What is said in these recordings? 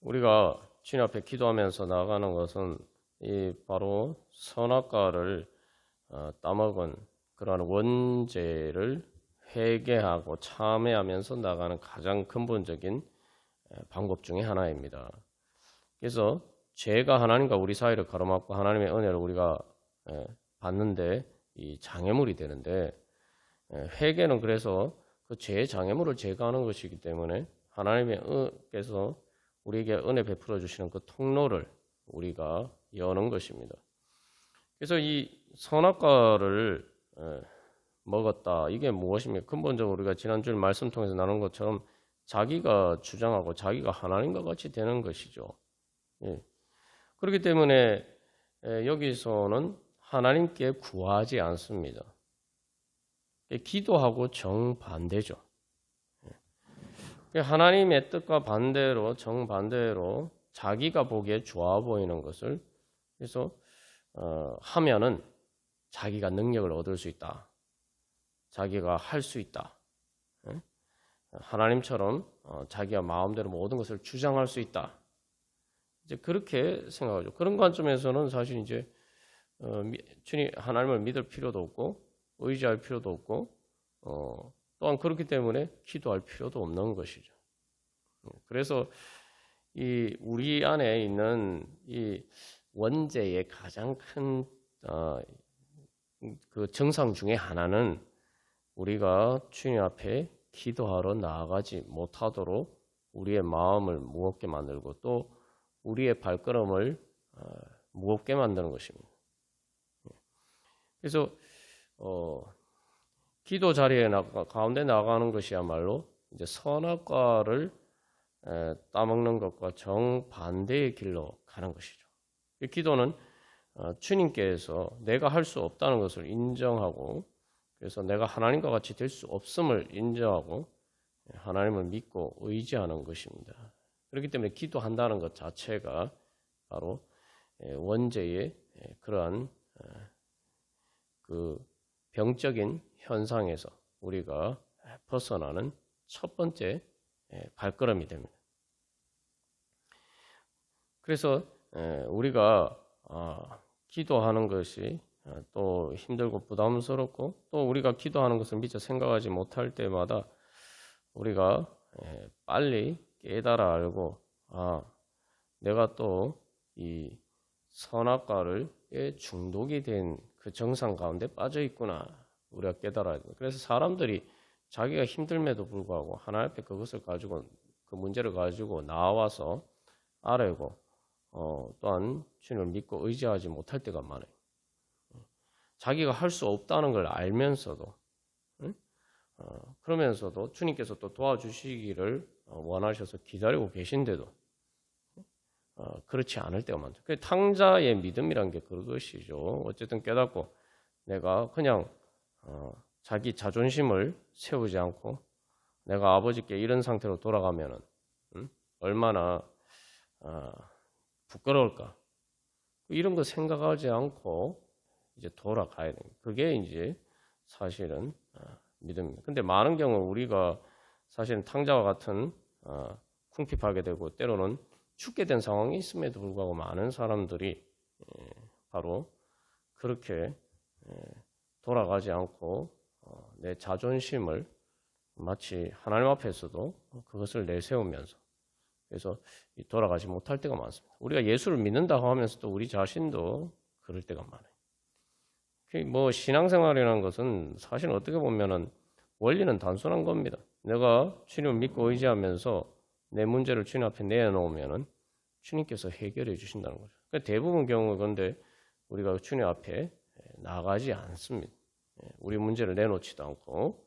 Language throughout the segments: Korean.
우리가 주님 앞에 기도하면서 나아가는 것은 이 바로 선악과를 따먹은 그러한 원죄를 회개하고 참회하면서 나가는 가장 근본적인 방법 중에 하나입니다. 그래서 죄가 하나님과 우리 사이를 가로막고 하나님의 은혜를 우리가 받는데 이 장애물이 되는데, 회개는 그래서 그 죄의 장애물을 제거하는 것이기 때문에 하나님께서 우리에게 은혜 베풀어 주시는 그 통로를 우리가 여는 것입니다. 그래서 이 선악과를 먹었다. 이게 무엇입니까? 근본적으로 우리가 지난주에 말씀 통해서 나눈 것처럼 자기가 주장하고 자기가 하나님과 같이 되는 것이죠. 예. 그렇기 때문에 여기서는 하나님께 구하지 않습니다. 기도하고 정반대죠. 하나님의 뜻과 반대로 정반대로 자기가 보기에 좋아 보이는 것을 그래서 하면은 자기가 능력을 얻을 수 있다. 자기가 할 수 있다. 하나님처럼 자기가 마음대로 모든 것을 주장할 수 있다. 이제 그렇게 생각하죠. 그런 관점에서는 사실 이제 주님 하나님을 믿을 필요도 없고 의지할 필요도 없고 또한 그렇기 때문에 기도할 필요도 없는 것이죠. 그래서 이 우리 안에 있는 이 원죄의 가장 큰 그 증상 중에 하나는 우리가 주님 앞에 기도하러 나아가지 못하도록 우리의 마음을 무겁게 만들고 또 우리의 발걸음을 무겁게 만드는 것입니다. 그래서 기도 자리에 가운데 나가는 것이야말로 이제 선악과를 따먹는 것과 정반대의 길로 가는 것이죠. 기도는 주님께서 내가 할 수 없다는 것을 인정하고 그래서 내가 하나님과 같이 될 수 없음을 인정하고 하나님을 믿고 의지하는 것입니다. 그렇기 때문에 기도한다는 것 자체가 바로 원죄의 그러한 그 병적인 현상에서 우리가 벗어나는 첫 번째 발걸음이 됩니다. 그래서 우리가 기도하는 것이 또 힘들고 부담스럽고 또 우리가 기도하는 것을 미처 생각하지 못할 때마다 우리가 빨리 깨달아 알고 내가 또 이 선악과에 중독이 된 그 정상 가운데 빠져 있구나 우리가 깨달아야 됩니다. 그래서 사람들이 자기가 힘들음에도 불구하고 하나님 앞에 그것을 가지고 그 문제를 가지고 나와서 아뢰고 또한 주님을 믿고 의지하지 못할 때가 많아요. 자기가 할 수 없다는 걸 알면서도 그러면서도 주님께서 또 도와주시기를 원하셔서 기다리고 계신데도 그렇지 않을 때가 많죠. 그 탕자의 믿음이란 게 그것이죠. 어쨌든 깨닫고 내가 그냥 자기 자존심을 세우지 않고 내가 아버지께 이런 상태로 돌아가면은 얼마나 부끄러울까. 이런 거 생각하지 않고 이제 돌아가야 됩니다. 그게 이제 사실은 믿음입니다. 근데 많은 경우 우리가 사실은 탕자와 같은 궁핍하게 되고 때로는 죽게 된 상황이 있음에도 불구하고 많은 사람들이 바로 그렇게 돌아가지 않고 내 자존심을 마치 하나님 앞에서도 그것을 내세우면서 그래서 돌아가지 못할 때가 많습니다. 우리가 예수를 믿는다고 하면서도 우리 자신도 그럴 때가 많아요. 뭐 신앙생활이라는 것은 사실 어떻게 보면은 원리는 단순한 겁니다. 내가 주님을 믿고 의지하면서 내 문제를 주님 앞에 내놓으면은 주님께서 해결해 주신다는 거죠. 그러니까 대부분 경우 그런데 우리가 주님 앞에 나가지 않습니다. 우리 문제를 내놓지도 않고.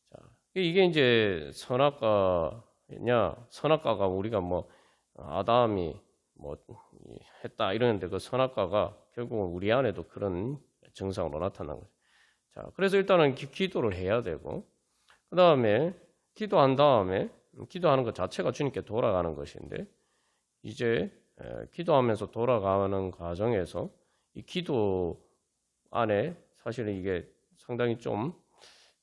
자, 이게 이제 선악과가 우리가 뭐 아담이 뭐 했다 이러는데 그 선악과가 결국은 우리 안에도 그런 증상으로 나타난 거죠. 자, 그래서 일단은 기도를 해야 되고 그 다음에 기도한 다음에 기도하는 것 자체가 주님께 돌아가는 것인데 이제 기도하면서 돌아가는 과정에서 이 기도 안에 사실은 이게 상당히 좀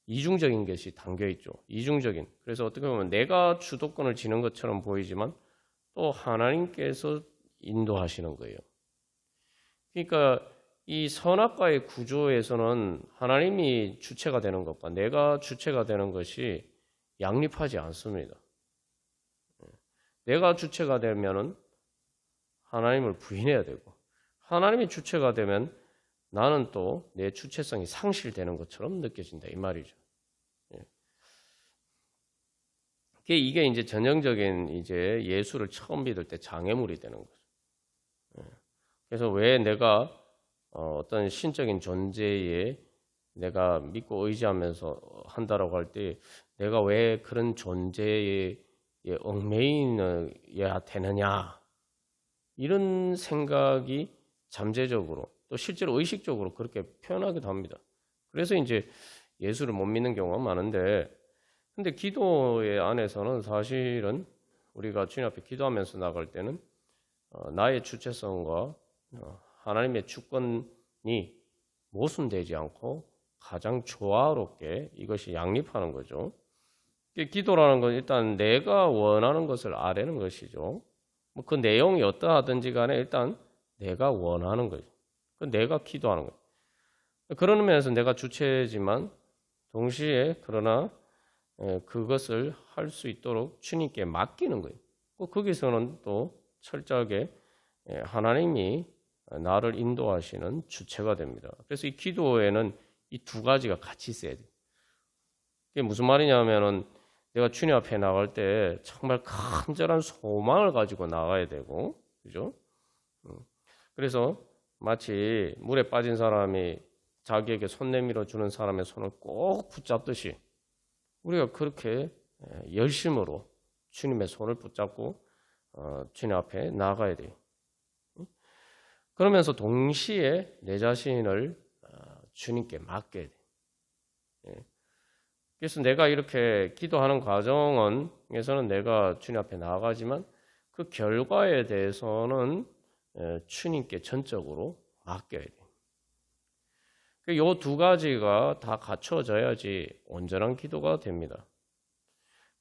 이중적인 것이 담겨 있죠. 이중적인. 그래서 어떻게 보면 내가 주도권을 지는 것처럼 보이지만 또 하나님께서 인도하시는 거예요. 그러니까 이 선악과의 구조에서는 하나님이 주체가 되는 것과 내가 주체가 되는 것이 양립하지 않습니다. 내가 주체가 되면은 하나님을 부인해야 되고, 하나님이 주체가 되면 나는 또 내 주체성이 상실되는 것처럼 느껴진다 이 말이죠. 이게 이제 전형적인 이제 예수를 처음 믿을 때 장애물이 되는 거죠. 그래서 왜 내가 어떤 신적인 존재에 내가 믿고 의지하면서 한다라고 할 때 내가 왜 그런 존재에 얽매이어야 되느냐 이런 생각이 잠재적으로 또 실제로 의식적으로 그렇게 표현하기도 합니다. 그래서 이제 예수를 못 믿는 경우가 많은데, 근데 기도의 안에서는 사실은 우리가 주님 앞에 기도하면서 나갈 때는 나의 주체성과 하나님의 주권이 모순되지 않고 가장 조화롭게 이것이 양립하는 거죠. 기도라는 건 일단 내가 원하는 것을 아뢰는 것이죠. 뭐 그 내용이 어떠하든지 간에 일단 내가 원하는 거죠. 내가 기도하는 거예요. 그런 면에서 내가 주체지만 동시에 그러나 그것을 할 수 있도록 주님께 맡기는 거예요. 거기서는 또 철저하게 하나님이 나를 인도하시는 주체가 됩니다. 그래서 이 기도에는 이 두 가지가 같이 있어야 돼요. 이게 무슨 말이냐면은 내가 주님 앞에 나갈 때 정말 간절한 소망을 가지고 나가야 되고, 그죠? 그래서 마치 물에 빠진 사람이 자기에게 손 내밀어 주는 사람의 손을 꼭 붙잡듯이 우리가 그렇게 열심으로 주님의 손을 붙잡고 주님 앞에 나가야 돼요. 그러면서 동시에 내 자신을 주님께 맡겨야 돼요. 그래서 내가 이렇게 기도하는 과정에서는 내가 주님 앞에 나아가지만 그 결과에 대해서는 주님께 전적으로 맡겨야 돼요. 이 두 가지가 다 갖춰져야지 온전한 기도가 됩니다.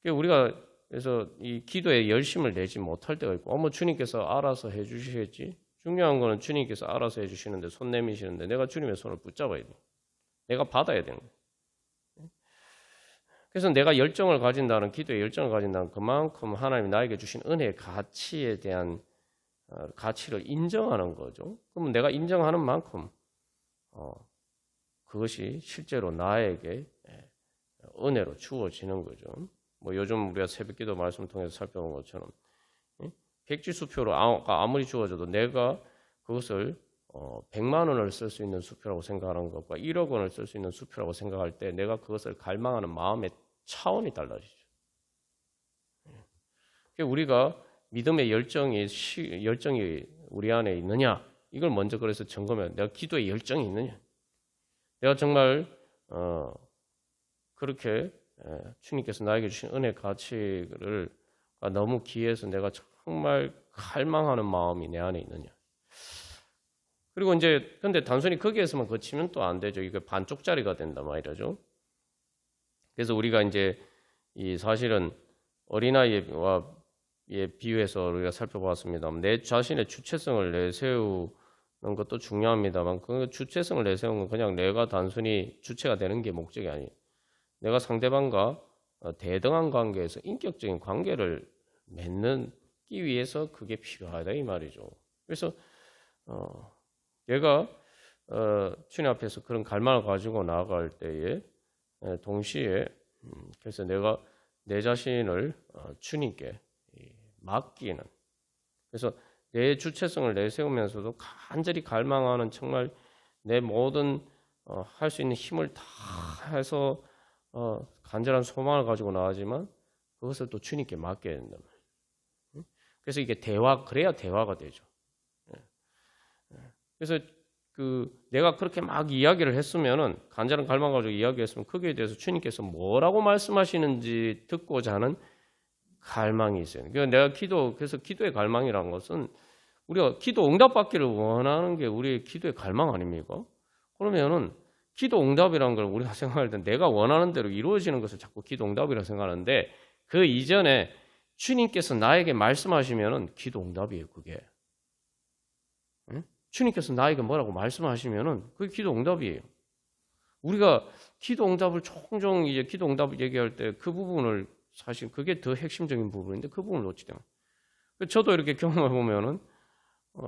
우리가 그래서 이 기도에 열심을 내지 못할 때가 있고, 뭐 주님께서 알아서 해주시겠지. 중요한 거는 주님께서 알아서 해주시는데 손 내미시는데 내가 주님의 손을 붙잡아야 돼. 내가 받아야 되는 거예요. 그래서 내가 열정을 가진다는, 기도에 열정을 가진다는 그만큼 하나님이 나에게 주신 은혜의 가치에 대한 가치를 인정하는 거죠. 그러면 내가 인정하는 만큼 그것이 실제로 나에게 은혜로 주어지는 거죠. 뭐 요즘 우리가 새벽기도 말씀 통해서 살펴본 것처럼 백지수표로 아무리 주어져도 내가 그것을 100만 원을 쓸 수 있는 수표라고 생각하는 것과 1억 원을 쓸 수 있는 수표라고 생각할 때 내가 그것을 갈망하는 마음의 차원이 달라지죠. 우리가 믿음의 열정이 우리 안에 있느냐, 이걸 먼저 그래서 점검해야 돼. 내가 기도에 열정이 있느냐, 내가 정말 그렇게 주님께서 나에게 주신 은혜 가치를 너무 귀해서 내가 정말 갈망하는 마음이 내 안에 있느냐. 그리고 이제 근데 단순히 거기에서만 그치면 또 안 되죠. 이게 반쪽짜리가 된다 말이죠. 그래서 우리가 이제 이 사실은 어린아이와 비유해서 우리가 살펴봤습니다. 내 자신의 주체성을 내세우는 것도 중요합니다만 그 주체성을 내세우는 건 그냥 내가 단순히 주체가 되는 게 목적이 아니에요. 내가 상대방과 대등한 관계에서 인격적인 관계를 맺기 위해서 그게 필요하다 이 말이죠. 그래서 내가 주님 앞에서 그런 갈망을 가지고 나아갈 때에 동시에 그래서 내가 내 자신을 주님께 맡기는, 그래서 내 주체성을 내세우면서도 간절히 갈망하는, 정말 내 모든 할 수 있는 힘을 다 해서 간절한 소망을 가지고 나가지만 그것을 또 주님께 맡겨야 된단 말이에요. 그래서 이게 그래야 대화가 되죠. 그래서 내가 그렇게 막 이야기를 했으면은, 간절한 갈망 가지고 이야기했으면 거기에 대해서 주님께서 뭐라고 말씀하시는지 듣고자 하는 갈망이 있어요. 그러니까 그래서 기도의 갈망이라는 것은 우리가 기도 응답받기를 원하는 게 우리의 기도의 갈망 아닙니까? 그러면은 기도 응답이라는 걸 우리가 생각할 때 내가 원하는 대로 이루어지는 것을 자꾸 기도 응답이라고 생각하는데, 그 이전에 주님께서 나에게 말씀하시면은 기도 응답이에요, 그게. 응? 주님께서 나에게 뭐라고 말씀하시면은 그게 기도 응답이에요. 우리가 기도 응답을 종종 이제 기도 응답을 얘기할 때 그 부분을 사실 그게 더 핵심적인 부분인데 그 부분을 놓치대요. 저도 이렇게 경험해 보면은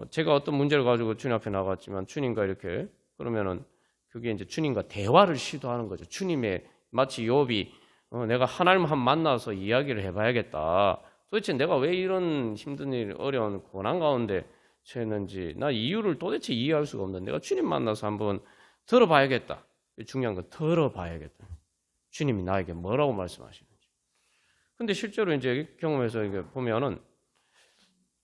제가 어떤 문제를 가지고 주님 앞에 나갔지만 주님과 이렇게 그러면은 그게 이제 주님과 대화를 시도하는 거죠. 주님의 마치 욥이 내가 하나님 한 만나서 이야기를 해봐야겠다. 도대체 내가 왜 이런 힘든 일, 어려운 고난 가운데 처했는지 나 이유를 도대체 이해할 수가 없는데 내가 주님 만나서 한번 들어봐야겠다. 중요한 건 들어봐야겠다. 주님이 나에게 뭐라고 말씀하시는지. 근데 실제로 이제 경험해서 이게 보면은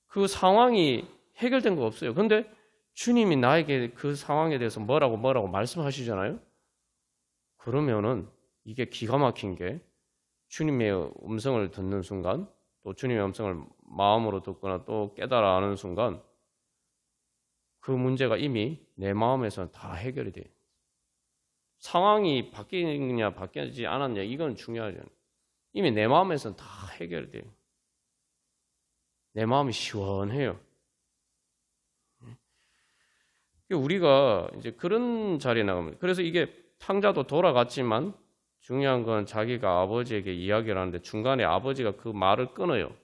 그 상황이 해결된 거 없어요. 근데 주님이 나에게 그 상황에 대해서 뭐라고 말씀하시잖아요. 그러면은 이게 기가 막힌 게 주님의 음성을 듣는 순간 또 주님의 음성을 마음으로 듣거나 또 깨달아 아는 순간 그 문제가 이미 내 마음에서는 다 해결이 돼요. 상황이 바뀌느냐 바뀌지 않았냐 이건 중요하지 않아요. 이미 내 마음에서는 다 해결이 돼요. 내 마음이 시원해요. 우리가 이제 그런 자리에 나가면 그래서 이게 탕자도 돌아갔지만 중요한 건 자기가 아버지에게 이야기를 하는데 중간에 아버지가 그 말을 끊어요.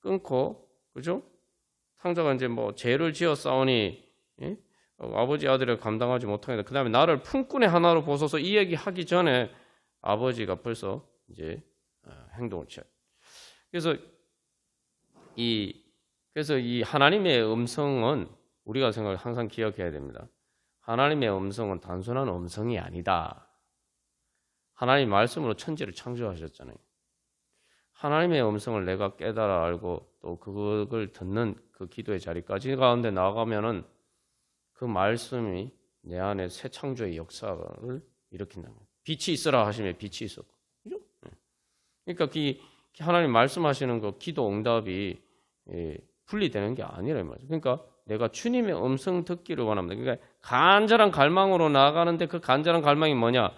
끊고 그죠? 탕자가 이제 뭐 죄를 지어 싸우니 예? 아버지 아들을 감당하지 못하겠다. 그 다음에 나를 품꾼의 하나로 보소서 이 얘기 하기 전에 아버지가 벌써 이제 행동을 취해요. 그래서 이 하나님의 음성은 우리가 생각을 항상 기억해야 됩니다. 하나님의 음성은 단순한 음성이 아니다. 하나님 말씀으로 천지를 창조하셨잖아요. 하나님의 음성을 내가 깨달아 알고 또 그걸 듣는 그 기도의 자리까지 가운데 나가면은 그 말씀이 내 안에 새 창조의 역사를 일으킨다. 빛이 있으라 하시면 빛이 있었고, 그죠? 그러니까 하나님 말씀하시는 그 기도 응답이 분리되는 게 아니라 말이죠. 그러니까 내가 주님의 음성 듣기를 원합니다. 그러니까 간절한 갈망으로 나아가는데 그 간절한 갈망이 뭐냐?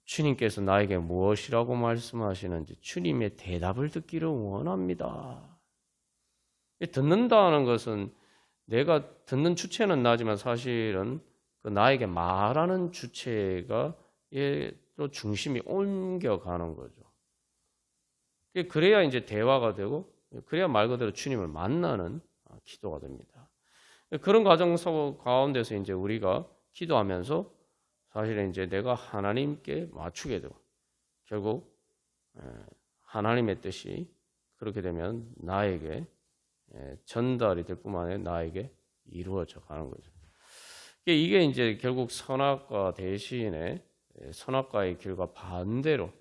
주님께서 나에게 무엇이라고 말씀하시는지 주님의 대답을 듣기를 원합니다. 듣는다는 것은 내가 듣는 주체는 나지만 사실은 그 나에게 말하는 주체가 또 중심이 옮겨가는 거죠. 그래야 이제 대화가 되고 그래야 말 그대로 주님을 만나는 기도가 됩니다. 그런 과정 가운데서 이제 우리가 기도하면서 사실은 이제 내가 하나님께 맞추게 되고 결국 하나님의 뜻이 그렇게 되면 나에게 전달이 될 뿐만 아니라 나에게 이루어져 가는 거죠. 이게 이제 결국 선악과 대신에 선악과의 길과 반대로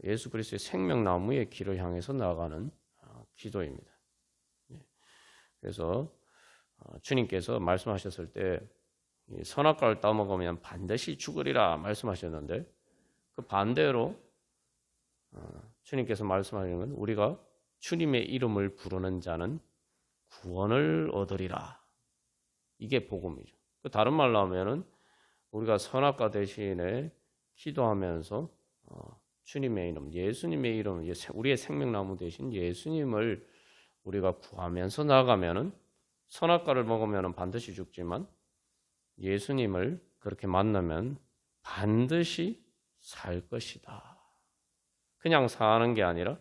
예수 그리스도의 생명나무의 길을 향해서 나아가는 기도입니다. 그래서 주님께서 말씀하셨을 때 선악과를 따먹으면 반드시 죽으리라 말씀하셨는데 그 반대로 주님께서 말씀하시는 건 우리가 주님의 이름을 부르는 자는 구원을 얻으리라. 이게 복음이죠. 다른 말로 하면은 우리가 선악과 대신에 기도하면서 주님의 이름, 예수님의 이름, 우리의 생명나무 대신 예수님을 우리가 구하면서 나가면은 선악과를 먹으면 반드시 죽지만 예수님을 그렇게 만나면 반드시 살 것이다. 그냥 사는 게 아니라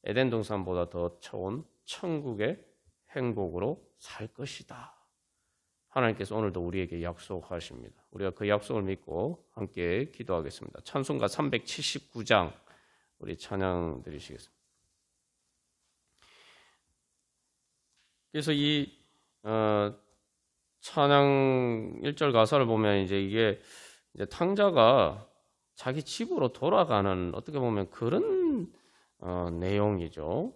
에덴 동산보다 더 좋은 천국의 행복으로 살 것이다. 하나님께서 오늘도 우리에게 약속하십니다. 우리가 그 약속을 믿고 함께 기도하겠습니다. 찬송가 379장 우리 찬양 드리시겠습니다. 그래서 이 찬양 1절 가사를 보면 이게 탕자가 자기 집으로 돌아가는 어떻게 보면 그런 내용이죠.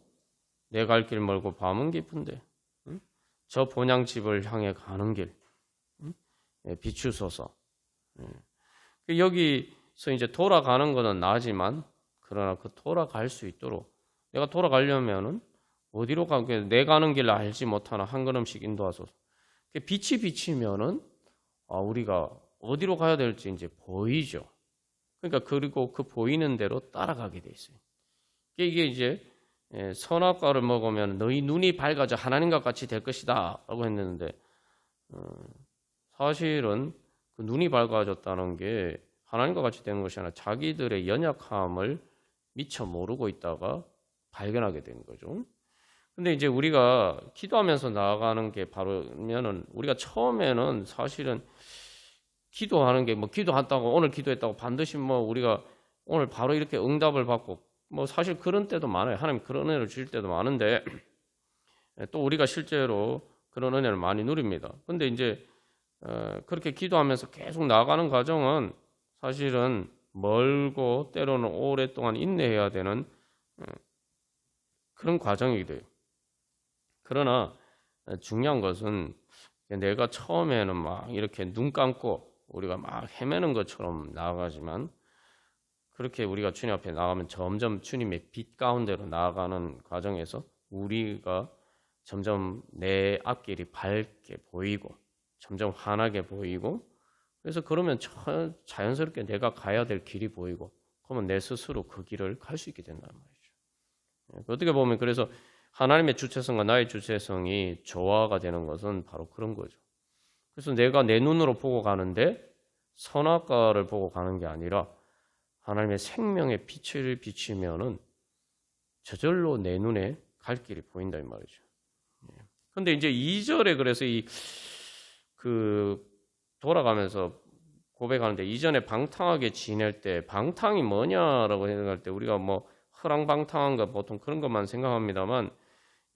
내 갈 길 멀고 밤은 깊은데 저 본향집을 향해 가는 길 비추소서. 여기서 이제 돌아가는 것은 나지만 그러나 그 돌아갈 수 있도록 내가 돌아가려면은 어디로 가게 내 가는 길을 알지 못하나 한 걸음씩 인도하소서. 빛이 비치면은 우리가 어디로 가야 될지 이제 보이죠. 그러니까 그리고 그 보이는 대로 따라가게 돼 있어요. 이게 이제 선악과를 먹으면 너희 눈이 밝아져 하나님과 같이 될 것이다 라고 했는데 사실은 그 눈이 밝아졌다는 게 하나님과 같이 되는 것이 아니라 자기들의 연약함을 미처 모르고 있다가 발견하게 된 거죠. 근데 이제 우리가 기도하면서 나아가는 게 바로면은 우리가 처음에는 사실은 기도하는 게 뭐 기도한다고 오늘 기도했다고 반드시 뭐 우리가 오늘 바로 이렇게 응답을 받고 뭐 사실 그런 때도 많아요. 하나님 그런 은혜를 주실 때도 많은데 또 우리가 실제로 그런 은혜를 많이 누립니다. 근데 이제 그렇게 기도하면서 계속 나아가는 과정은 사실은 멀고 때로는 오랫동안 인내해야 되는 그런 과정이기도 해요. 그러나 중요한 것은 내가 처음에는 막 이렇게 눈 감고 우리가 막 헤매는 것처럼 나아가지만 그렇게 우리가 주님 앞에 나가면 점점 주님의 빛 가운데로 나아가는 과정에서 우리가 점점 내 앞길이 밝게 보이고 점점 환하게 보이고 그래서 그러면 자연스럽게 내가 가야 될 길이 보이고 그러면 내 스스로 그 길을 갈 수 있게 된다는 말이죠. 어떻게 보면 그래서 하나님의 주체성과 나의 주체성이 조화가 되는 것은 바로 그런 거죠. 그래서 내가 내 눈으로 보고 가는데 선악과를 보고 가는 게 아니라 하나님의 생명의 빛을 비치면은 저절로 내 눈에 갈 길이 보인다 이 말이죠. 근데 이제 2절에 그래서 돌아가면서 고백하는데 이전에 방탕하게 지낼 때 방탕이 뭐냐라고 생각할 때 우리가 뭐 허랑방탕한 거 보통 그런 것만 생각합니다만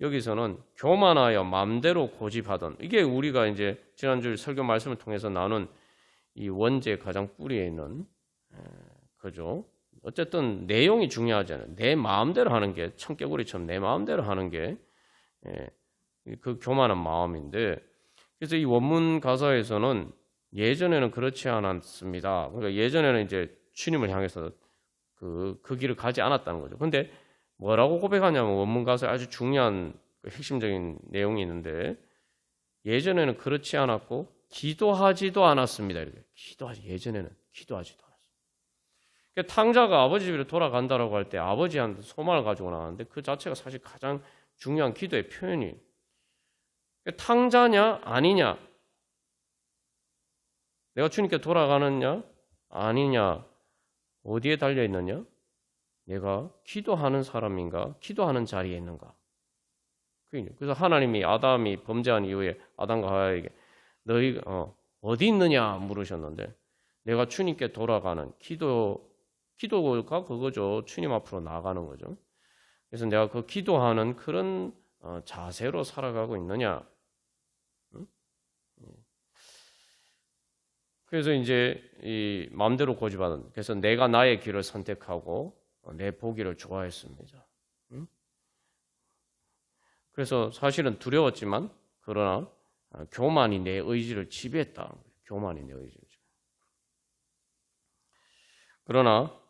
여기서는 교만하여 마음대로 고집하던 이게 우리가 이제 지난주 설교 말씀을 통해서 나눈 이 원죄의 가장 뿌리에 있는 그죠. 어쨌든 내용이 중요하잖아요. 내 마음대로 하는 게 청개구리처럼 내 마음대로 하는 게 그 교만한 마음인데 그래서 이 원문 가사에서는 예전에는 그렇지 않았습니다. 그러니까 예전에는 이제 주님을 향해서 그 길을 가지 않았다는 거죠. 근데 뭐라고 고백하냐면 원문 가사에 아주 중요한 핵심적인 내용이 있는데 예전에는 그렇지 않았고 기도하지도 않았습니다. 이렇게 예전에는 기도하지도 않았습니다. 그러니까 탕자가 아버지 집으로 돌아간다라고 할 때 아버지한테 소망을 가지고 나가는데 그 자체가 사실 가장 중요한 기도의 표현이에요. 그러니까 탕자냐 아니냐 내가 주님께 돌아가느냐 아니냐 어디에 달려 있느냐 내가 기도하는 사람인가 기도하는 자리에 있는가 그래서 하나님이 아담이 범죄한 이후에 아담과 하와에게 너희 어디 있느냐 물으셨는데 내가 주님께 돌아가는 기도가 그거죠. 주님 앞으로 나아가는 거죠. 그래서 내가 그 기도하는 그런 자세로 살아가고 있느냐. 그래서 이제 이 마음대로 고집하는 그래서 내가 나의 길을 선택하고 내 보기를 좋아했습니다. 그래서 사실은 두려웠지만 그러나 교만이 내 의지를 지배했다. 교만이 내 의지를 지배했다. 그러나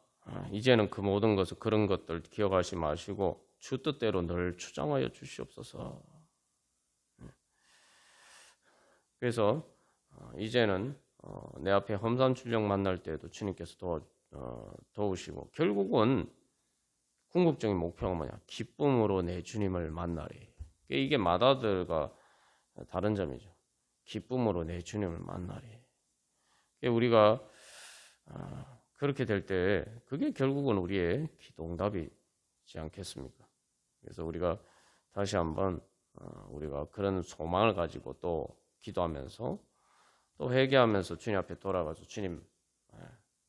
이제는 그 모든 것을 그런 것들 기억하지 마시고 주 뜻대로 늘 주장하여 주시옵소서. 그래서 이제는 내 앞에 험산출령 만날 때에도 주님께서 도우시고 결국은 궁극적인 목표가 뭐냐? 기쁨으로 내 주님을 만나리. 이게 마다들과 다른 점이죠. 기쁨으로 내 주님을 만나리. 우리가 그렇게 될 때 그게 결국은 우리의 기도 응답이지 않겠습니까? 그래서 우리가 다시 한번 우리가 그런 소망을 가지고 또 기도하면서 또 회개하면서 주님 앞에 돌아가서 주님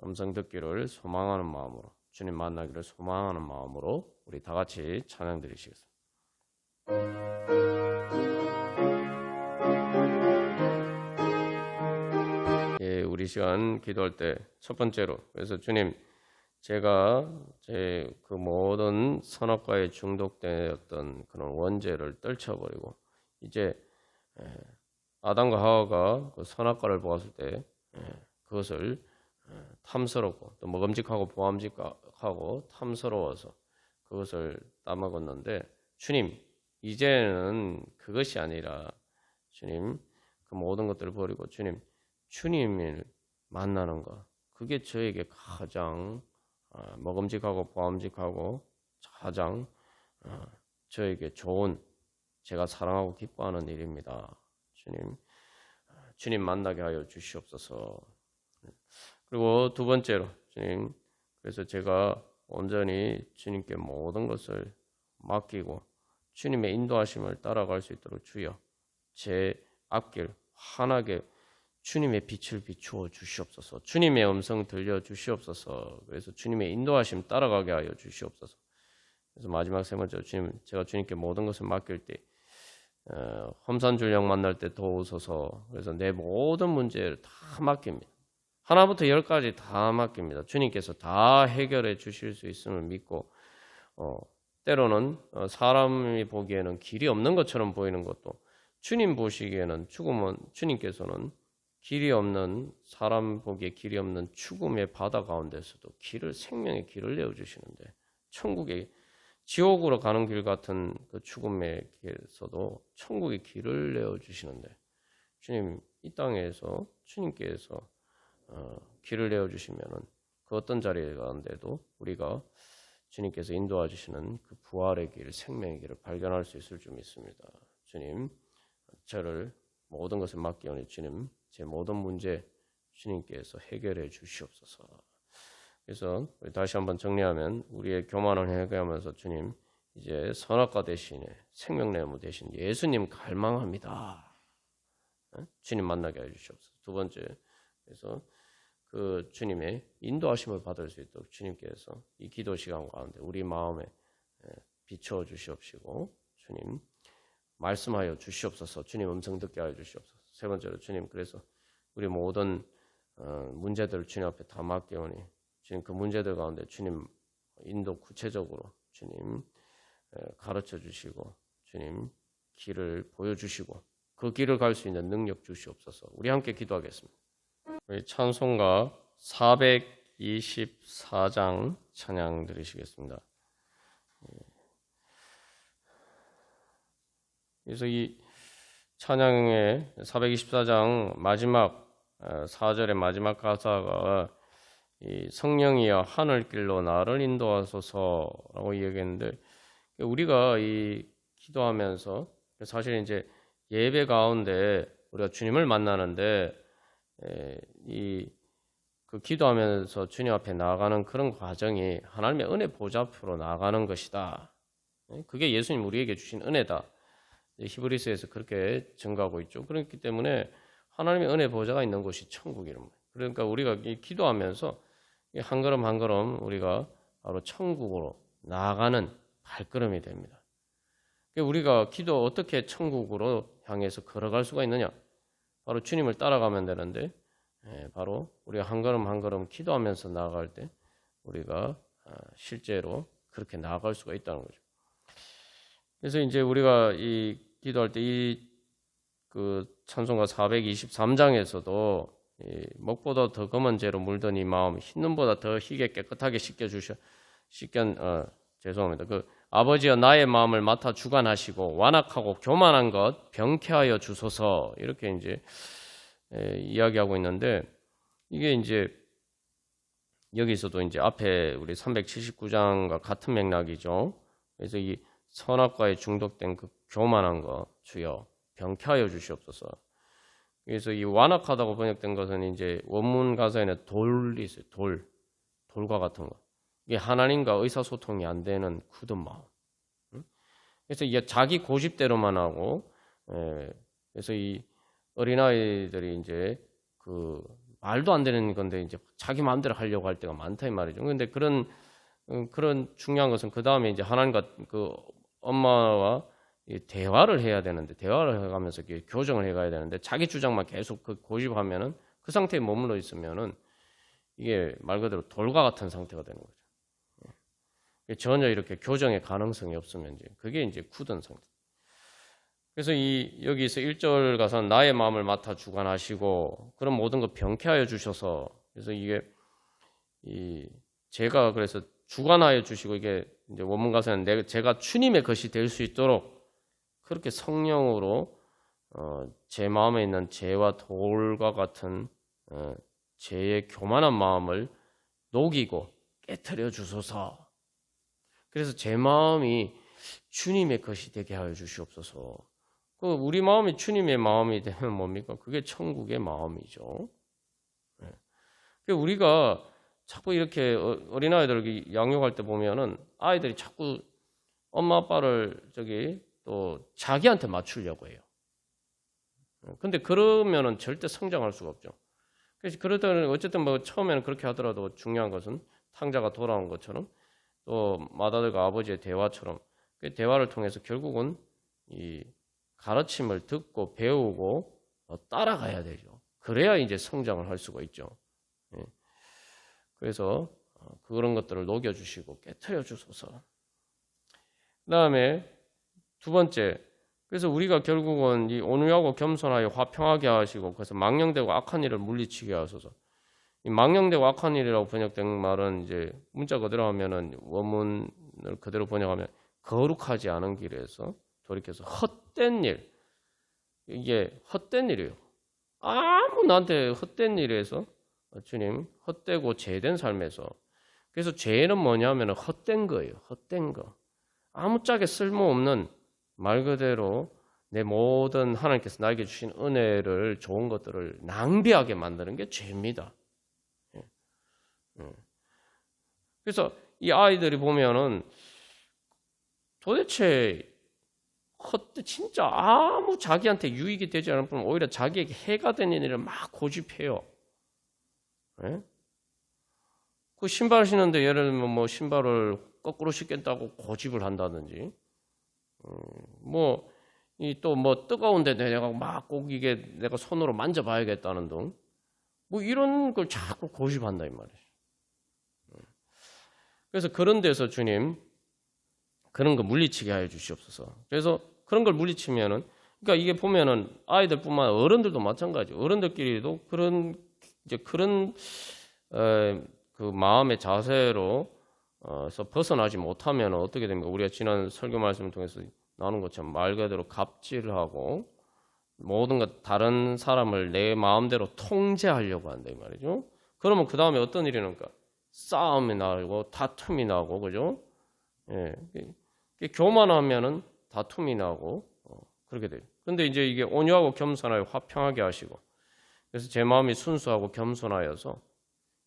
음성 듣기를 소망하는 마음으로 주님 만나기를 소망하는 마음으로 우리 다 같이 찬양 드리시겠습니다. 우리 시간 기도할 때 첫 번째로 그래서 주님 제가 제 그 모든 선악과에 중독되었던 그런 원죄를 떨쳐버리고 이제 아담과 하와가 그 선악과를 보았을 때 그것을 탐스럽고 또 먹음직하고 보암직하고 탐스러워서 그것을 따먹었는데 주님 이제는 그것이 아니라 주님 그 모든 것들을 버리고 주님을 만나는 것 그게 저에게 가장 먹음직하고 보암직하고 가장 저에게 좋은, 제가 사랑하고 기뻐하는 일입니다. 주님 만나게 하여 주시옵소서. 그리고 두 번째로, 주님, 그래서 제가 온전히 주님께 모든 것을 맡기고 주님의 인도하심을 따라갈 수 있도록 주여, 제 앞길 환하게 주님의 빛을 비추어 주시옵소서. 주님의 음성 들려 주시옵소서. 그래서 주님의 인도하심 따라가게 하여 주시옵소서. 그래서 마지막 세 번째로, 주님, 제가 주님께 모든 것을 맡길 때 험산줄령 만날 때 도우소서. 그래서 내 모든 문제를 다 맡깁니다. 하나부터 열까지 다 맡깁니다. 주님께서 다 해결해 주실 수 있음을 믿고, 때로는 사람이 보기에는 길이 없는 것처럼 보이는 것도, 주님 보시기에는 죽음은, 주님께서는 길이 없는, 사람 보기에 길이 없는 죽음의 바다 가운데서도 생명의 길을 내어주시는데, 천국의, 지옥으로 가는 길 같은 그 죽음의 길에서도 천국의 길을 내어주시는데, 주님, 이 땅에서 주님께서 길을 내어주시면은 그 어떤 자리 가운데도 우리가 주님께서 인도해 주시는 그 부활의 길, 생명의 길을 발견할 수 있을 줄 믿습니다. 주님, 저를 모든 것을 맡기오니 주님, 제 모든 문제 주님께서 해결해 주시옵소서. 그래서 다시 한번 정리하면, 우리의 교만을 해결하면서 주님, 이제 선악과 대신에 생명나무 대신 예수님 갈망합니다. 주님 만나게 해주시옵소서. 두 번째, 그래서 그 주님의 인도하심을 받을 수 있도록 주님께서 이 기도 시간 가운데 우리 마음에 비추어 주시옵시고, 주님 말씀하여 주시옵소서. 주님 음성 듣게 하여 주시옵소서. 세 번째로, 주님, 그래서 우리 모든 문제들을 주님 앞에 다 맡겨오니 주님, 그 문제들 가운데 주님 인도 구체적으로 주님 가르쳐 주시고, 주님 길을 보여주시고 그 길을 갈 수 있는 능력 주시옵소서. 우리 함께 기도하겠습니다. 우리 찬송가 424장 찬양 드리시겠습니다. 그래서 이 찬양의 424장 마지막 4절의 마지막 가사가 이 성령이여 하늘길로 나를 인도하소서라고 이야기했는데, 우리가 이 기도하면서 사실 이제 예배 가운데 우리가 주님을 만나는데, 그 기도하면서 주님 앞에 나아가는 그런 과정이 하나님의 은혜 보좌 앞으로 나아가는 것이다. 그게 예수님 우리에게 주신 은혜다. 히브리서에서 그렇게 증거하고 있죠. 그렇기 때문에 하나님의 은혜 보좌가 있는 곳이 천국이란 말이에요. 그러니까 우리가 기도하면서 한 걸음 한 걸음 우리가 바로 천국으로 나아가는 발걸음이 됩니다. 우리가 기도 어떻게 천국으로 향해서 걸어갈 수가 있느냐? 바로 주님을 따라가면 되는데, 바로 우리가 한 걸음 한 걸음 기도하면서 나아갈 때 우리가 실제로 그렇게 나아갈 수가 있다는 거죠. 그래서 이제 우리가 이 기도할 때 이 그 찬송가 423장에서도 먹보다 더 검은 죄로 물든 이 마음, 흰 눈보다 더 희게 깨끗하게 죄송합니다. 그 아버지여 나의 마음을 맡아 주관하시고 완악하고 교만한 것 병케하여 주소서, 이렇게 이제 이야기하고 있는데, 이게 이제 여기서도 이제 앞에 우리 379장과 같은 맥락이죠. 그래서 이 선악과에 중독된 그 교만한 것 주여 병케하여 주시옵소서. 그래서 이 완악하다고 번역된 것은 이제 원문 가사에는 돌이 있어요. 돌과 같은 것. 이게 하나님과 의사소통이 안 되는 굳은 마음. 그래서 이게 자기 고집대로만 하고, 그래서 이 어린아이들이 이제 그 말도 안 되는 건데 이제 자기 마음대로 하려고 할 때가 많다 이 말이죠. 그런데 그런 중요한 것은 그 다음에 이제 하나님과 그 엄마와 대화를 해야 되는데, 대화를 해가면서 교정을 해가야 되는데, 자기 주장만 계속 그 고집하면은 그 상태에 머물러 있으면은 이게 말 그대로 돌과 같은 상태가 되는 거죠. 전혀 이렇게 교정의 가능성이 없으면 그게 이제 굳은 상태. 그래서 여기서 1절 가서는 나의 마음을 맡아 주관하시고 그런 모든 것 병케하여 주셔서, 그래서 이게 제가 그래서 주관하여 주시고, 이게 이제 원문 가서는 제가 주님의 것이 될 수 있도록 그렇게 성령으로 제 마음에 있는 죄와 돌과 같은 죄의 교만한 마음을 녹이고 깨트려 주소서. 그래서 제 마음이 주님의 것이 되게 하여 주시옵소서. 우리 마음이 주님의 마음이 되면 뭡니까? 그게 천국의 마음이죠. 우리가 자꾸 이렇게 어린아이들 양육할 때 보면은 아이들이 자꾸 엄마 아빠를 또 자기한테 맞추려고 해요. 근데 그러면은 절대 성장할 수가 없죠. 그래서 그러다는 어쨌든 뭐 처음에는 그렇게 하더라도 중요한 것은 탕자가 돌아온 것처럼 또 맏아들과 아버지의 대화처럼 그 대화를 통해서 결국은 이 가르침을 듣고 배우고 따라가야 되죠. 그래야 이제 성장을 할 수가 있죠. 그래서 그런 것들을 녹여주시고 깨트려 주소서. 그 다음에 두 번째, 그래서 우리가 결국은 이 온유하고 겸손하여 화평하게 하시고 그래서 망령되고 악한 일을 물리치게 하소서. 이 망령되고 악한 일이라고 번역된 말은 이제 문자 그대로 하면은 원문을 그대로 번역하면 거룩하지 않은 길에서 돌이켜서 헛된 일, 이게 헛된 일이에요. 아무 나한테 헛된 일에서 주님 헛되고 죄된 삶에서. 그래서 죄는 뭐냐면 헛된 거예요. 헛된 거. 아무짝에 쓸모없는 말 그대로 내 모든 하나님께서 나에게 주신 은혜를 좋은 것들을 낭비하게 만드는 게 죄입니다. 그래서 이 아이들이 보면은 도대체 진짜 아무 자기한테 유익이 되지 않을 뿐 오히려 자기에게 해가 되는 일을 막 고집해요. 그 신발 신는데 예를 들면 뭐 신발을 거꾸로 신겠다고 고집을 한다든지, 또 뜨거운데 내가 막 꼭 이게 내가 손으로 만져봐야겠다는 등, 이런 걸 자꾸 고집한다 이 말이에요. 그래서 그런 데서 주님 그런 거 물리치게 하여 주시옵소서. 그래서 그런 걸 물리치면은, 그러니까 이게 보면은 아이들뿐만 아니라 어른들도 마찬가지. 어른들끼리도 그런 그 마음의 자세로 벗어나지 못하면 어떻게 됩니까? 우리가 지난 설교 말씀을 통해서 나눈 것처럼 말 그대로 갑질하고 모든 것 다른 사람을 내 마음대로 통제하려고 한다 이 말이죠. 그러면 그 다음에 어떤 일이 나니까 싸움이 나고 다툼이 나고, 그죠? 교만하면은 다툼이 나고 그렇게 돼요. 근데 이제 이게 온유하고 겸손하여 화평하게 하시고, 그래서 제 마음이 순수하고 겸손하여서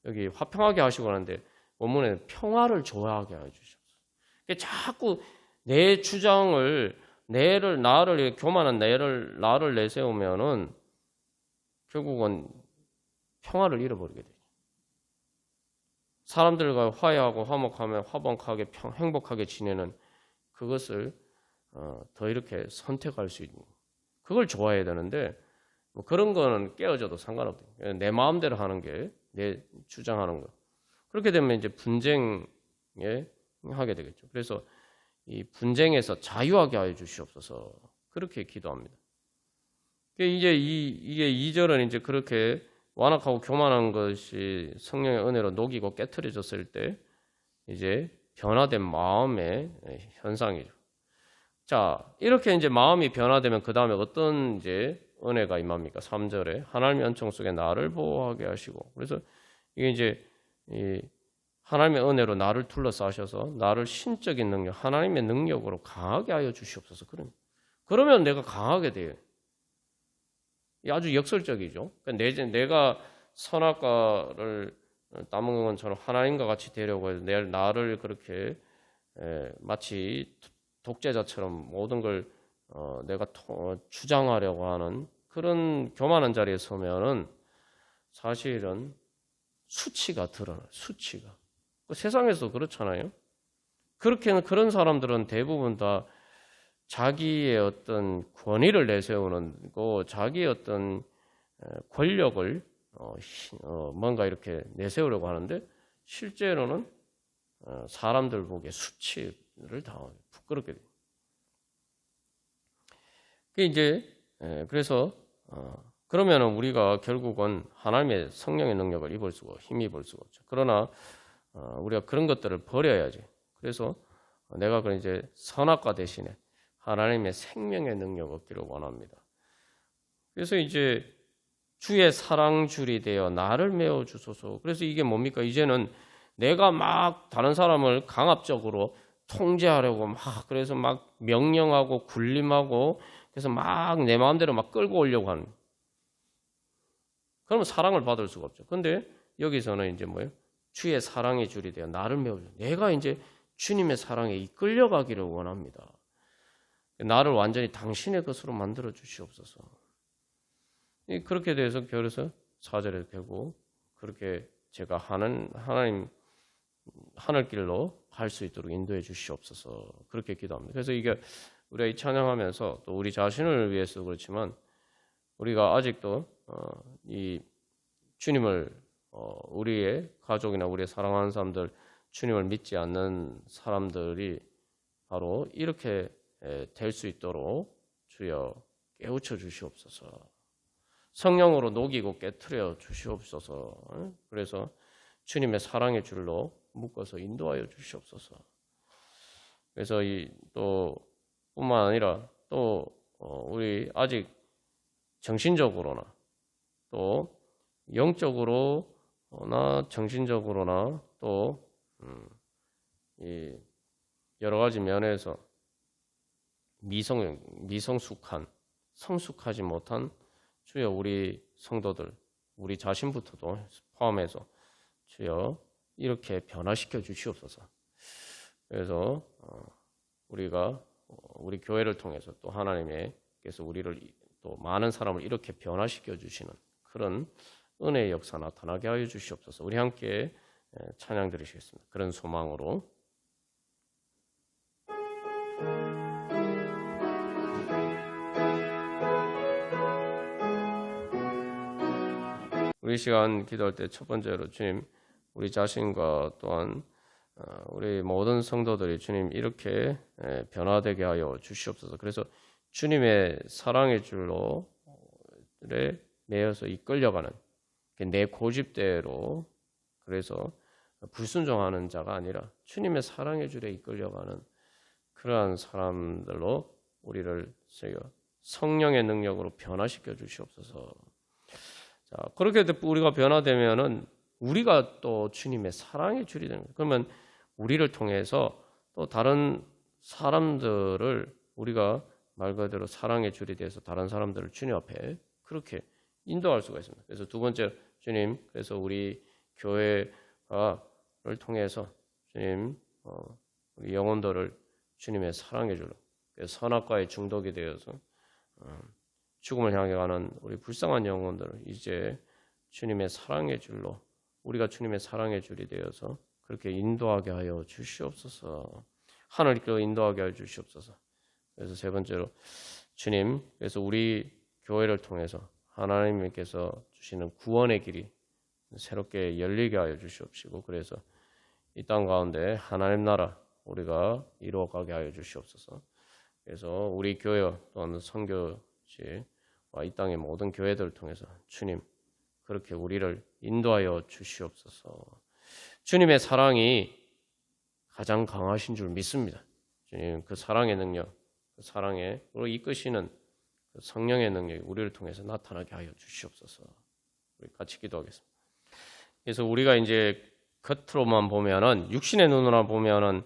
여기 화평하게 하시고 하는데 원문에 평화를 좋아하게 해주셨어요. 자꾸 내 주장을 나를 교만한 나를 내세우면은 결국은 평화를 잃어버리게 되죠. 사람들과 화해하고 화목하며 화목하게 행복하게 지내는 그것을 더 이렇게 선택할 수 있는, 그걸 좋아해야 되는데 그런 거는 깨어져도 상관없대요. 내 마음대로 하는 게 내 주장하는 거. 그렇게 되면 이제 분쟁에 하게 되겠죠. 그래서 이 분쟁에서 자유하게 하여 주시옵소서. 그렇게 기도합니다. 이제 이게 2절은 이제 그렇게 완악하고 교만한 것이 성령의 은혜로 녹이고 깨트려졌을 때 이제 변화된 마음의 현상이죠. 자, 이렇게 이제 마음이 변화되면 그 다음에 어떤 이제 은혜가 임합니까? 3절에 하나님의 은총 속에 나를 보호하게 하시고, 그래서 이게 이제 이 하나님의 은혜로 나를 둘러싸셔서 나를 신적인 능력, 하나님의 능력으로 강하게 하여 주시옵소서. 그러면 내가 강하게 돼요. 아주 역설적이죠. 그러니까 내가 선악과를 따먹는 것처럼 하나님과 같이 되려고 해서 나를 그렇게 마치 독재자처럼 모든 걸 내가 주장하려고 하는 그런 교만한 자리에 서면은 사실은 수치가 드러나요. 수치가. 세상에서 그렇잖아요. 그런 사람들은 대부분 다 자기의 어떤 권위를 내세우는 거, 자기의 어떤 권력을 뭔가 이렇게 내세우려고 하는데 실제로는 사람들 보기에 수치를 당하고 부끄럽게 돼요. 그래서 그러면은 우리가 결국은 하나님의 성령의 능력을 힘입을 수가 없죠. 그러나 우리가 그런 것들을 버려야지. 그래서 내가 이제 선악과 대신에 하나님의 생명의 능력 얻기를 원합니다. 그래서 이제 주의 사랑줄이 되어 나를 메워 주소서. 그래서 이게 뭡니까? 이제는 내가 막 다른 사람을 강압적으로 통제하려고 막 그래서 막 명령하고 군림하고 그래서 막 내 마음대로 막 끌고 오려고 하는. 그러면 사랑을 받을 수가 없죠. 근데 여기서는 이제 뭐예요? 주의 사랑의 줄이 되어 나를 메워줘. 내가 이제 주님의 사랑에 이끌려가기를 원합니다. 나를 완전히 당신의 것으로 만들어 주시옵소서. 그렇게 돼서 그래서 4절에 결국 그렇게 제가 하나님 하늘길로 갈 수 있도록 인도해 주시옵소서. 그렇게 기도합니다. 그래서 이게 우리가 이 찬양하면서 또 우리 자신을 위해서 그렇지만 우리가 아직도 이 주님을 우리의 가족이나 우리의 사랑하는 사람들 주님을 믿지 않는 사람들이 바로 이렇게 될 수 있도록 주여 깨우쳐 주시옵소서. 성령으로 녹이고 깨트려 주시옵소서. 그래서 주님의 사랑의 줄로 묶어서 인도하여 주시옵소서. 그래서 또 뿐만 아니라 또 우리 아직 정신적으로나 또 영적으로나 정신적으로나 또 이 여러 가지 면에서 미성숙한 성숙하지 못한 주여 우리 성도들 우리 자신부터도 포함해서 주여 이렇게 변화시켜 주시옵소서. 그래서 우리가 우리 교회를 통해서 또 하나님께서 우리를 또 많은 사람을 이렇게 변화시켜 주시는 그런 은혜의 역사 나타나게 하여 주시옵소서. 우리 함께 찬양 드리시겠습니다. 그런 소망으로 우리 시간 기도할 때 첫 번째로 주님 우리 자신과 또한 우리 모든 성도들이 주님 이렇게 변화되게 하여 주시옵소서. 그래서 주님의 사랑의 줄로 매여서 이끌려가는 내 고집대로 그래서 불순종하는 자가 아니라 주님의 사랑의 줄에 이끌려가는 그러한 사람들로 우리를 성령의 능력으로 변화시켜 주시옵소서. 자, 그렇게 우리가 변화되면은 우리가 또 주님의 사랑의 줄이 되는 거예요. 그러면 우리를 통해서 또 다른 사람들을 우리가 말 그대로 사랑의 줄이 돼서 다른 사람들을 주님 앞에 그렇게 인도할 수가 있습니다. 그래서 두 번째 주님 그래서 우리 교회를 통해서 주님 우리 영혼들을 주님의 사랑의 줄로 선악과의 중독이 되어서 죽음을 향해 가는 우리 불쌍한 영혼들을 이제 주님의 사랑의 줄로 우리가 주님의 사랑의 줄이 되어서 그렇게 인도하게 하여 주시옵소서. 하늘길로 인도하게 하여 주시옵소서. 그래서 세 번째로 주님 그래서 우리 교회를 통해서 하나님께서 주시는 구원의 길이 새롭게 열리게 하여 주시옵시고 그래서 이 땅 가운데 하나님 나라 우리가 이루어가게 하여 주시옵소서. 그래서 우리 교회 또한 선교지와 이 땅의 모든 교회들을 통해서 주님 그렇게 우리를 인도하여 주시옵소서. 주님의 사랑이 가장 강하신 줄 믿습니다. 주님 그 사랑의 능력, 그 사랑으로 이끄시는 그 성령의 능력이 우리를 통해서 나타나게 하여 주시옵소서. 우리 같이 기도하겠습니다. 그래서 우리가 이제 겉으로만 보면은 육신의 눈으로 보면은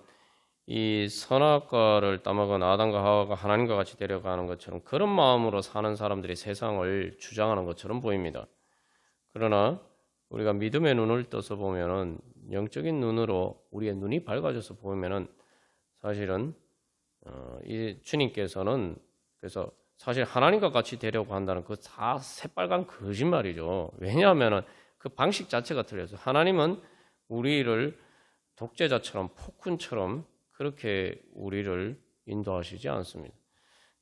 이 선악과를 따먹은 아담과 하와가 하나님과 같이 데려가는 것처럼 그런 마음으로 사는 사람들이 세상을 주장하는 것처럼 보입니다. 그러나 우리가 믿음의 눈을 떠서 보면은 영적인 눈으로 우리의 눈이 밝아져서 보면은 사실은 이 주님께서는 그래서 사실 하나님과 같이 되려고 한다는 그 다 새빨간 거짓말이죠. 왜냐하면은 그 방식 자체가 틀려서 하나님은 우리를 독재자처럼 폭군처럼 그렇게 우리를 인도하시지 않습니다.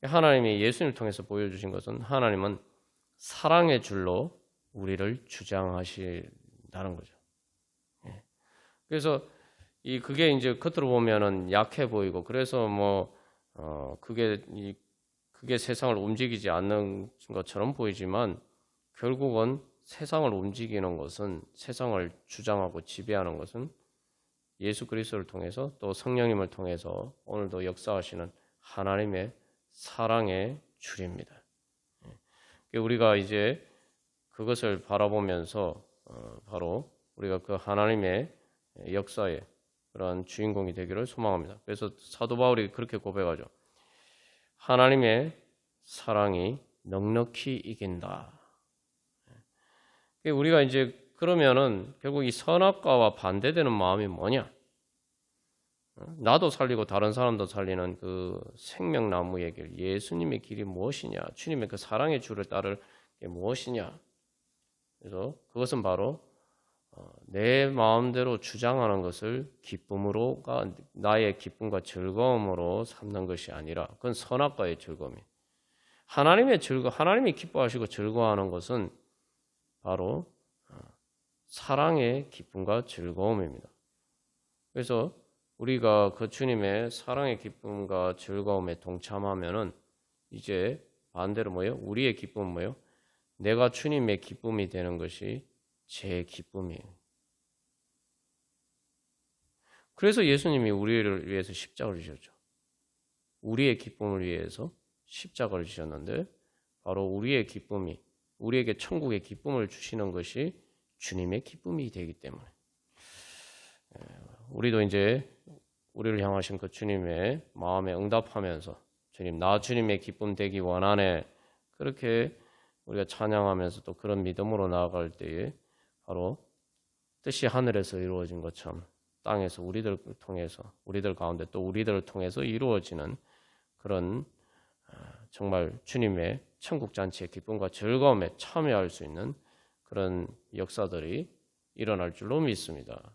하나님이 예수님을 통해서 보여주신 것은 하나님은 사랑의 줄로 우리를 주장하신다는 거죠. 그래서 그게 이제 겉으로 보면은 약해 보이고 그래서 그게 세상을 움직이지 않는 것처럼 보이지만 결국은 세상을 움직이는 것은 세상을 주장하고 지배하는 것은 예수 그리스도를 통해서 또 성령님을 통해서 오늘도 역사하시는 하나님의 사랑의 줄입니다. 우리가 이제 그것을 바라보면서 바로 우리가 그 하나님의 역사에 그런 주인공이 되기를 소망합니다. 그래서 사도 바울이 그렇게 고백하죠. 하나님의 사랑이 넉넉히 이긴다. 우리가 이제 그러면은 결국 이 선악과와 반대되는 마음이 뭐냐? 나도 살리고 다른 사람도 살리는 그 생명나무의 길, 예수님의 길이 무엇이냐? 주님의 그 사랑의 줄을 따를 게 무엇이냐? 그래서 그것은 바로 내 마음대로 주장하는 것을 기쁨으로가 나의 기쁨과 즐거움으로 삼는 것이 아니라 그건 선악과의 즐거움이에요. 하나님이 기뻐하시고 즐거워하는 것은 바로 사랑의 기쁨과 즐거움입니다. 그래서 우리가 그 주님의 사랑의 기쁨과 즐거움에 동참하면은 이제 반대로 뭐예요? 우리의 기쁨은 뭐예요? 내가 주님의 기쁨이 되는 것이 제 기쁨이에요. 그래서 예수님이 우리를 위해서 십자가를 지셨죠. 우리의 기쁨을 위해서 십자가를 지셨는데 바로 우리의 기쁨이 우리에게 천국의 기쁨을 주시는 것이 주님의 기쁨이 되기 때문에 우리도 이제 우리를 향하신 그 주님의 마음에 응답하면서 주님, 나 주님의 기쁨 되기 원하네. 그렇게 우리가 찬양하면서 또 그런 믿음으로 나아갈 때에 바로 뜻이 하늘에서 이루어진 것처럼 땅에서 우리들 가운데 또 우리들을 통해서 이루어지는 그런 정말 주님의 천국 잔치의 기쁨과 즐거움에 참여할 수 있는 그런 역사들이 일어날 줄로 믿습니다.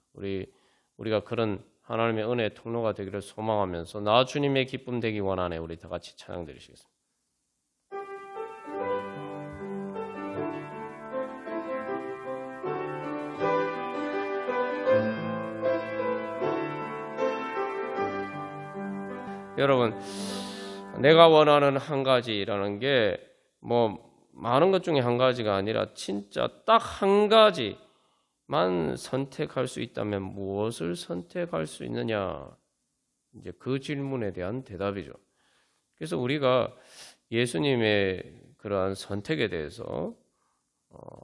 우리가 그런 하나님의 은혜의 통로가 되기를 소망하면서 나 주님의 기쁨 되기 원하네. 우리 다 같이 찬양 드리시겠습니다. 여러분, 내가 원하는 한 가지라는 게 뭐 많은 것 중에 한 가지가 아니라 진짜 딱 한 가지만 선택할 수 있다면 무엇을 선택할 수 있느냐? 이제 그 질문에 대한 대답이죠. 그래서 우리가 예수님의 그러한 선택에 대해서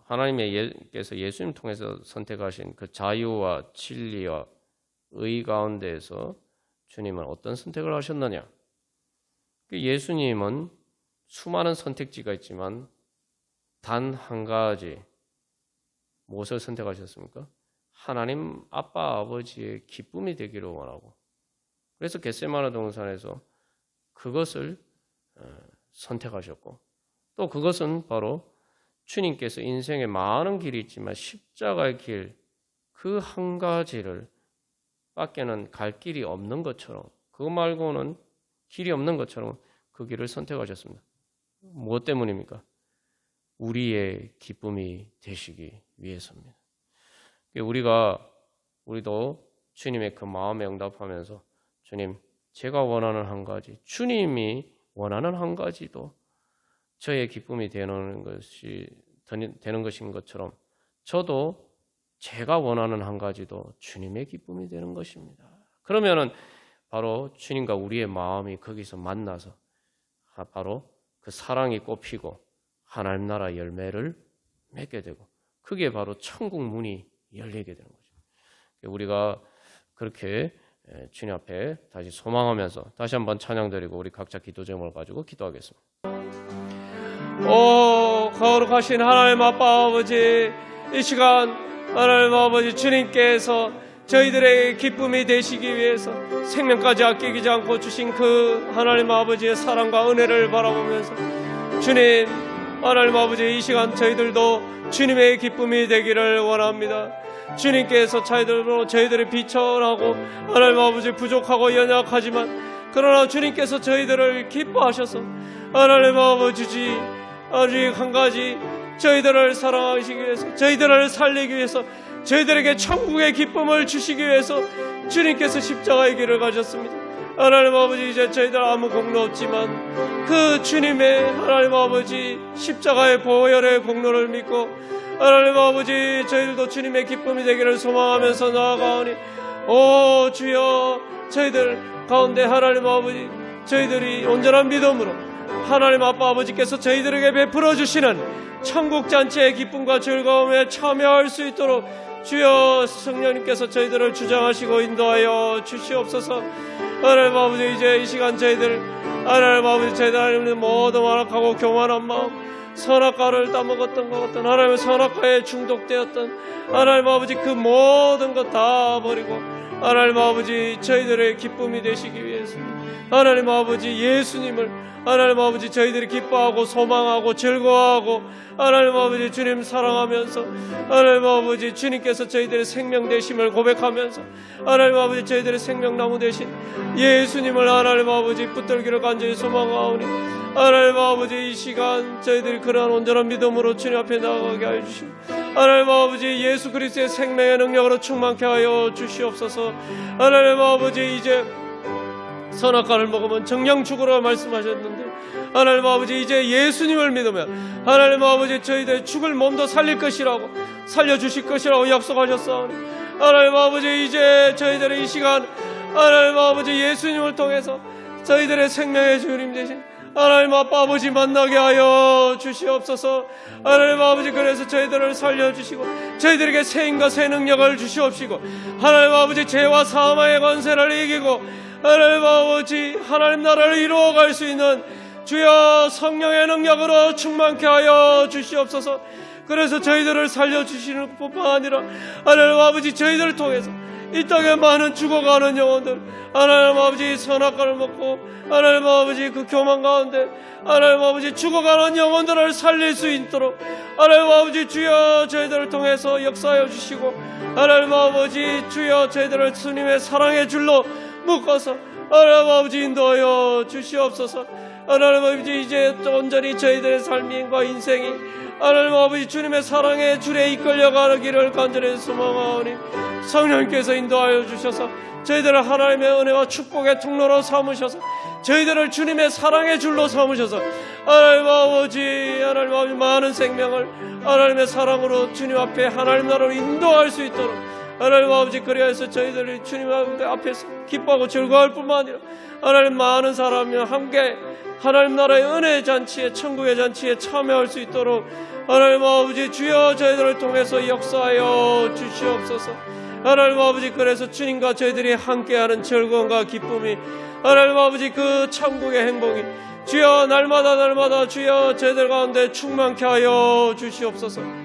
하나님께서 예수님 통해서 선택하신 그 자유와 진리와 의 가운데에서 주님은 어떤 선택을 하셨느냐? 예수님은 수많은 선택지가 있지만 단 한 가지 무엇을 선택하셨습니까? 하나님 아빠 아버지의 기쁨이 되기를 원하고 그래서 겟세마네 동산에서 그것을 선택하셨고 또 그것은 바로 주님께서 인생에 많은 길이 있지만 십자가의 길 그 한 가지를 밖에는 갈 길이 없는 것처럼 그거 말고는 길이 없는 것처럼 그 길을 선택하셨습니다. 무엇 때문입니까? 우리의 기쁨이 되시기 위해서입니다. 우리도 주님의 그 마음에 응답하면서 주님, 제가 원하는 한 가지, 주님이 원하는 한 가지도 저의 기쁨이 되는 것인 것처럼 저도 제가 원하는 한 가지도 주님의 기쁨이 되는 것입니다. 그러면은 바로 주님과 우리의 마음이 거기서 만나서 바로 그 사랑이 꽃피고 하나님 나라 열매를 맺게 되고 그게 바로 천국 문이 열리게 되는 거죠. 우리가 그렇게 주님 앞에 다시 소망하면서 다시 한번 찬양드리고 우리 각자 기도 제목을 가지고 기도하겠습니다. 오 거룩하신 하나님 아빠 아버지, 이 시간 하나님 아버지 주님께서 저희들의 기쁨이 되시기 위해서 생명까지 아끼지 않고 주신 그 하나님 아버지의 사랑과 은혜를 바라보면서 주님 하나님 아버지, 이 시간 저희들도 주님의 기쁨이 되기를 원합니다. 주님께서 저희들을 비천하고 하나님 아버지 부족하고 연약하지만 그러나 주님께서 저희들을 기뻐하셔서 하나님 아버지 아직 한 가지 저희들을 사랑하시기 위해서 저희들을 살리기 위해서 저희들에게 천국의 기쁨을 주시기 위해서 주님께서 십자가의 길을 가셨습니다. 하나님 아버지, 이제 저희들 아무 공로 없지만 그 주님의 하나님 아버지 십자가의 보혈의 공로를 믿고 하나님 아버지 저희들도 주님의 기쁨이 되기를 소망하면서 나아가오니 오 주여, 저희들 가운데 하나님 아버지 저희들이 온전한 믿음으로 하나님 아빠 아버지께서 저희들에게 베풀어 주시는 천국 잔치의 기쁨과 즐거움에 참여할 수 있도록 주여 성령님께서 저희들을 주장하시고 인도하여 주시옵소서. 하나님 아버지 이제 이 시간 저희들 하나님 아버지 저희들 모두 완악하고 교만한 마음 선악과를 따먹었던 것 같은 하나님의 선악과에 중독되었던 하나님 아버지 그 모든 것 다 버리고 하나님 아버지 저희들의 기쁨이 되시기 위해서 하나님 아버지 예수님을 하나님 아버지 저희들이 기뻐하고 소망하고 즐거워하고 하나님 아버지 주님 사랑하면서 하나님 아버지 주님께서 저희들의 생명 되심을 고백하면서 하나님 아버지 저희들의 생명나무 되신 예수님을 하나님 아버지 붙들기를 간절히 소망하오니 하나님 아버지 이 시간 저희들이 그러한 온전한 믿음으로 주님 앞에 나아가게 하여 주시고 하나님 아버지 예수 그리스도의 생명의 능력으로 충만케 하여 주시옵소서. 하나님 아버지 이제 선악과를 먹으면 정령 죽으라 말씀하셨는데 하나님 아버지 이제 예수님을 믿으면 하나님 아버지 저희들의 죽을 몸도 살릴 것이라고 살려주실 것이라고 약속하셨사오니 하나님 아버지 이제 저희들의 이 시간 하나님 아버지 예수님을 통해서 저희들의 생명의 주님 되신 하나님 아빠 아버지 만나게 하여 주시옵소서. 하나님 아버지 그래서 저희들을 살려주시고 저희들에게 새 힘과 새 능력을 주시옵시고 하나님 아버지 죄와 사망의 권세를 이기고 하나님 아버지 하나님 나라를 이루어갈 수 있는 주여 성령의 능력으로 충만케 하여 주시옵소서. 그래서 저희들을 살려주시는 뿐만 아니라 하나님 아버지 저희들을 통해서 이 땅에 많은 죽어가는 영혼들 하나님 아버지 선악과를 먹고 하나님 아버지 그 교만 가운데 하나님 아버지 죽어가는 영혼들을 살릴 수 있도록 하나님 아버지 주여 저희들을 통해서 역사하여 주시고 하나님 아버지 주여 저희들을 주님의 사랑의 줄로 묶어서 하나님 아버지 인도하여 주시옵소서. 하나님 아버지 이제 온전히 저희들의 삶과 인생이 하나님 아버지 주님의 사랑의 줄에 이끌려가기를 간절히 소망하오니 성령님께서 인도하여 주셔서 저희들을 하나님의 은혜와 축복의 통로로 삼으셔서 저희들을 주님의 사랑의 줄로 삼으셔서 하나님 아버지 많은 생명을 하나님의 사랑으로 주님 앞에 하나님 나라로 인도할 수 있도록 하나님 아버지 그리하여서 저희들이 주님 앞에서 기뻐하고 즐거워할 뿐만 아니라 하나님 많은 사람이 함께 하나님 나라의 은혜의 잔치에 천국의 잔치에 참여할 수 있도록 하나님 아버지 주여 저희들을 통해서 역사하여 주시옵소서. 하나님 아버지 그래서 주님과 저희들이 함께하는 즐거움과 기쁨이 하나님 아버지 그 천국의 행복이 주여 날마다 주여 저희들 가운데 충만케 하여 주시옵소서.